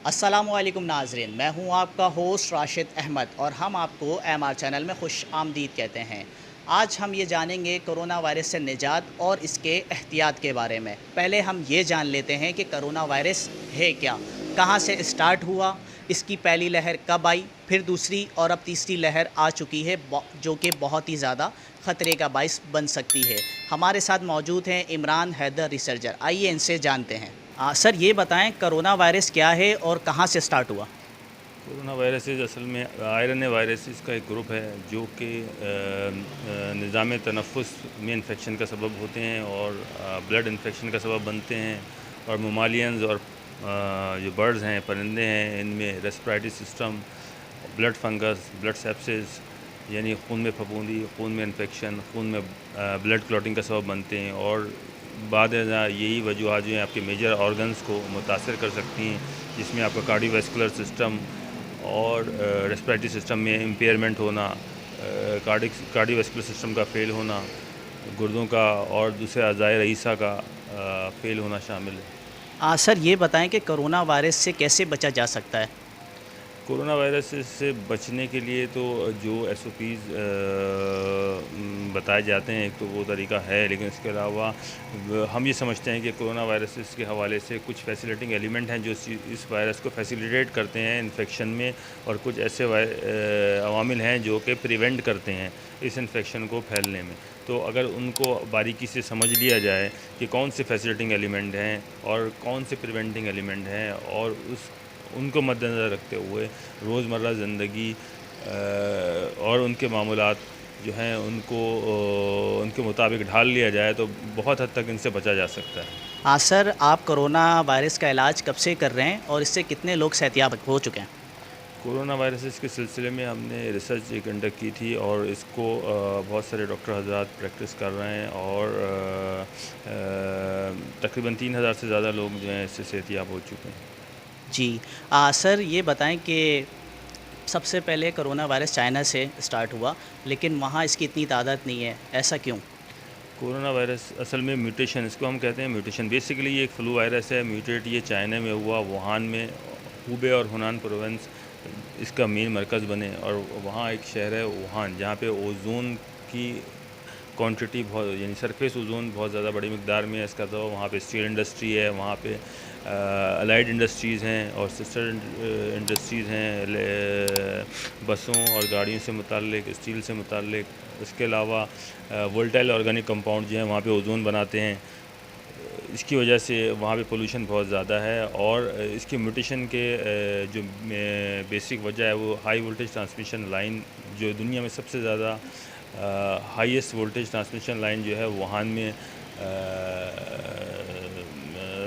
السلام علیکم ناظرین، میں ہوں آپ کا ہوسٹ راشد احمد اور ہم آپ کو ایم آر چینل میں خوش آمدید کہتے ہیں۔ آج ہم یہ جانیں گے کرونا وائرس سے نجات اور اس کے احتیاط کے بارے میں۔ پہلے ہم یہ جان لیتے ہیں کہ کرونا وائرس ہے کیا، کہاں سے اسٹارٹ ہوا، اس کی پہلی لہر کب آئی، پھر دوسری اور اب تیسری لہر آ چکی ہے جو کہ بہت ہی زیادہ خطرے کا باعث بن سکتی ہے۔ ہمارے ساتھ موجود ہیں عمران حیدر ریسرچر، آئیے ان سے جانتے ہیں۔ سر یہ بتائیں کرونا وائرس کیا ہے اور کہاں سے سٹارٹ ہوا؟ کورونا وائرسز اصل میں آئرن وائرسز کا ایک گروپ ہے جو کہ نظام تنفس میں انفیکشن کا سبب ہوتے ہیں اور بلڈ انفیکشن کا سبب بنتے ہیں، اور ممالینز اور جو برڈز ہیں، پرندے ہیں، ان میں respiratory system, blood fungus, blood sepsis یعنی خون میں پھپھوندی، خون میں انفیکشن، خون میں بلڈ کلاٹنگ کا سبب بنتے ہیں، اور بعد یہی وجوہات جو ہیں آپ کے میجر آرگنز کو متاثر کر سکتی ہیں، جس میں آپ کا کارڈیو ویسکولر سسٹم اور ریسپریٹری سسٹم میں امپیئرمنٹ ہونا، کارڈیو ویسکولر سسٹم کا فیل ہونا، گردوں کا اور دوسرے اعضائے رئیسہ کا فیل ہونا شامل ہے۔ سر یہ بتائیں کہ کرونا وائرس سے کیسے بچا جا سکتا ہے؟ کورونا وائرس سے بچنے کے لیے تو جو ایس او پیز بتائے جاتے ہیں، ایک تو وہ طریقہ ہے، لیکن اس کے علاوہ ہم یہ سمجھتے ہیں کہ کورونا وائرسز کے حوالے سے کچھ فیسیلیٹنگ ایلیمنٹ ہیں جو اس وائرس کو فیسیلیٹیٹ کرتے ہیں انفیکشن میں، اور کچھ ایسے عوامل ہیں جو کہ پریونٹ کرتے ہیں اس انفیکشن کو پھیلنے میں۔ تو اگر ان کو باریکی سے سمجھ لیا جائے کہ کون سے فیسیلیٹنگ ایلیمنٹ ہیں اور کون سے پریونٹنگ ایلیمنٹ ہیں، اور ان کو مد نظر رکھتے ہوئے روزمرہ زندگی اور ان کے معاملات جو ہیں ان کے مطابق ڈھال لیا جائے تو بہت حد تک ان سے بچا جا سکتا ہے۔ سر آپ کرونا وائرس کا علاج کب سے کر رہے ہیں اور اس سے کتنے لوگ صحتیاب ہو چکے ہیں؟ کورونا وائرسز کے سلسلے میں ہم نے ریسرچ کنڈکٹ کی تھی، اور اس کو بہت سارے ڈاکٹر حضرات پریکٹس کر رہے ہیں، اور تقریباً 3000 سے زیادہ لوگ جو ہیں اس سے صحتیاب ہو چکے ہیں۔ جی سر یہ بتائیں کہ سب سے پہلے کرونا وائرس چائنا سے اسٹارٹ ہوا، لیکن وہاں اس کی اتنی تعداد نہیں ہے، ایسا کیوں؟ کورونا وائرس اصل میں میوٹیشن، اس کو ہم کہتے ہیں میوٹیشن، بیسیکلی یہ ایک فلو وائرس ہے، میوٹیٹ یہ چائنا میں ہوا، ووہان میں، ہوبے اور ہنان پروونس اس کا مین مرکز بنے، اور وہاں ایک شہر ہے ووہان جہاں پہ اوزون کی کوانٹٹی بہت، یعنی سرفیس اوزون بہت زیادہ بڑی مقدار میں ہے، اس کا تو وہاں پہ اسٹیل انڈسٹری ہے، وہاں پہ الائڈ انڈسٹریز ہیں اور سسٹر انڈسٹریز ہیں، بسوں اور گاڑیوں سے متعلق، اسٹیل سے متعلق۔ اس کے علاوہ وولٹائل آرگینک کمپاؤنڈ جو ہیں وہاں پہ اوزون بناتے ہیں، اس کی وجہ سے وہاں پہ پولوشن بہت زیادہ ہے، اور اس کی میوٹیشن کے جو بیسک وجہ ہے وہ ہائی وولٹیج ٹرانسمیشن لائن، جو دنیا میں سب سے زیادہ ہائیسٹ وولٹیج ٹرانسمیشن لائن جو ہے ووہان میں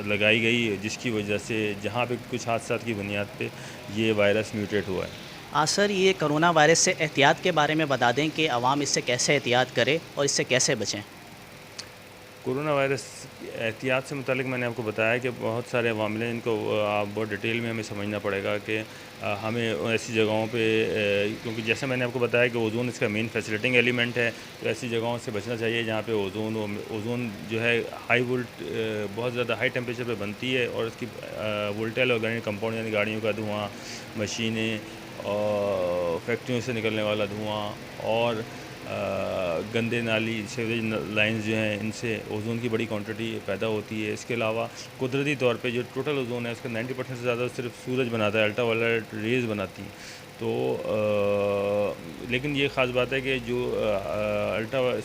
لگائی گئی، جس کی وجہ سے جہاں پہ کچھ حادثات کی بنیاد پہ یہ وائرس میوٹیٹ ہوا ہے۔ سر یہ کرونا وائرس سے احتیاط کے بارے میں بتا دیں کہ عوام اس سے کیسے احتیاط کرے اور اس سے کیسے بچیں؟ کورونا وائرس احتیاط سے متعلق میں نے آپ کو بتایا کہ بہت سارے عوامل ہیں، ان کو آپ بہت ڈیٹیل میں ہمیں سمجھنا پڑے گا کہ ہمیں ایسی جگہوں پہ، کیونکہ جیسے میں نے آپ کو بتایا کہ اوزون اس کا مین فیسیلیٹنگ ایلیمنٹ ہے، تو ایسی جگہوں سے بچنا چاہیے جہاں پہ اوزون جو ہے بہت زیادہ ہائی ٹیمپریچر پہ بنتی ہے، اور اس کی وولٹائل آرگینک کمپاؤنڈ یعنی گاڑیوں کا دھواں، مشینیں اور فیکٹریوں سے نکلنے والا دھواں، اور گندے نالی سیوریج لائنز جو ہیں، ان سے اوزون کی بڑی کوانٹٹی پیدا ہوتی ہے۔ اس کے علاوہ قدرتی طور پہ جو ٹوٹل اوزون ہے اس کا 90% سے زیادہ صرف سورج بناتا ہے، الٹرا وائلٹ ریز بناتی ہیں۔ تو لیکن یہ خاص بات ہے کہ جو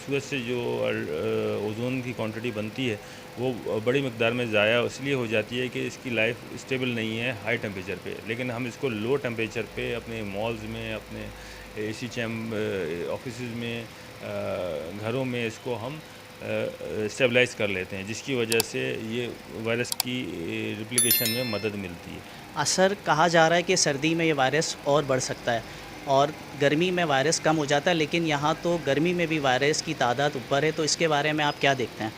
سورج سے جو اوزون کی کوانٹٹی بنتی ہے وہ بڑی مقدار میں ضائع اس لیے ہو جاتی ہے کہ اس کی لائف اسٹیبل نہیں ہے ہائی ٹیمپریچر پہ، لیکن ہم اس کو لو ٹیمپریچر پہ اپنے مالز میں، اپنے اے سی آفیسز میں، گھروں میں اس کو ہم اسٹیبلائز کر لیتے ہیں، جس کی وجہ سے یہ وائرس کی ریپلیکیشن میں مدد ملتی ہے۔ سر کہا جا رہا ہے کہ سردی میں یہ وائرس اور بڑھ سکتا ہے اور گرمی میں وائرس کم ہو جاتا ہے، لیکن یہاں تو گرمی میں بھی وائرس کی تعداد اوپر ہے، تو اس کے بارے میں آپ کیا دیکھتے ہیں؟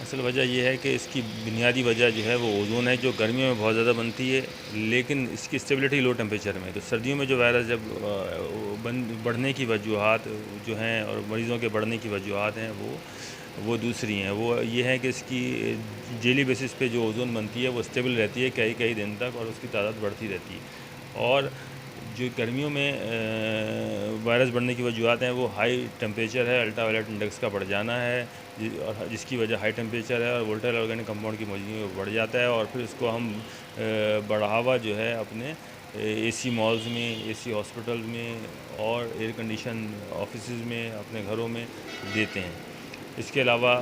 اصل وجہ یہ ہے کہ اس کی بنیادی وجہ جو ہے وہ اوزون ہے، جو گرمیوں میں بہت زیادہ بنتی ہے، لیکن اس کی اسٹیبلٹی لو ٹیمپریچر میں ہے۔ تو سردیوں میں جو وائرس جب بڑھنے کی وجوہات جو ہیں اور مریضوں کے بڑھنے کی وجوہات ہیں، وہ وہ دوسری ہیں. وہ یہ ہے کہ اس کی ڈیلی بیسس پہ جو اوزون بنتی ہے وہ اسٹیبل رہتی ہے کئی دن تک، اور اس کی تعداد بڑھتی رہتی ہے. اور جو گرمیوں میں وائرس بڑھنے کی وجوہات ہیں وہ ہائی ٹمپریچر ہے، الٹرا وائلیٹ انڈیکس کا بڑھ جانا ہے، اور جس کی وجہ ہائی ٹمپریچر ہے، اور وولٹائل آرگینک کمپاؤنڈ کی موجودگی بڑھ جاتا ہے. اور پھر اس کو ہم بڑھاوا جو ہے اپنے اے سی مالز میں، اے سی ہاسپٹل میں، اور ایئر کنڈیشن آفیسز میں، اپنے گھروں میں دیتے ہیں. اس کے علاوہ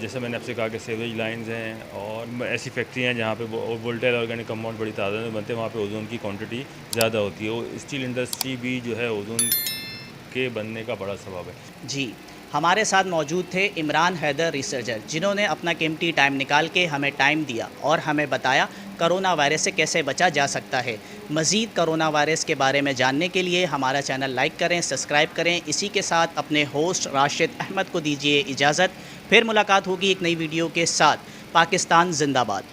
جیسے میں نے آپ سے کہا کہ سیویج لائنز ہیں اور ایسی فیکٹریاں ہیں جہاں پہ وولٹائل آرگینک کمپاؤنڈ بڑی تعداد میں بنتے ہیں، وہاں پہ اوزون کی کوانٹٹی زیادہ ہوتی ہے. اور اسٹیل انڈسٹری بھی جو ہے اوزون کے بننے کا بڑا سبب ہے. جی، ہمارے ساتھ موجود تھے عمران حیدر ریسرچر، جنہوں نے اپنا قیمتی ٹائم نکال کے ہمیں ٹائم دیا اور ہمیں بتایا کرونا وائرس سے کیسے بچا جا سکتا ہے. مزید کرونا وائرس کے بارے میں جاننے کے لیے ہمارا چینل لائک کریں، سبسکرائب کریں. اسی کے ساتھ اپنے ہوسٹ راشد احمد کو دیجیے اجازت. پھر ملاقات ہوگی ایک نئی ویڈیو کے ساتھ. پاکستان زندہ باد.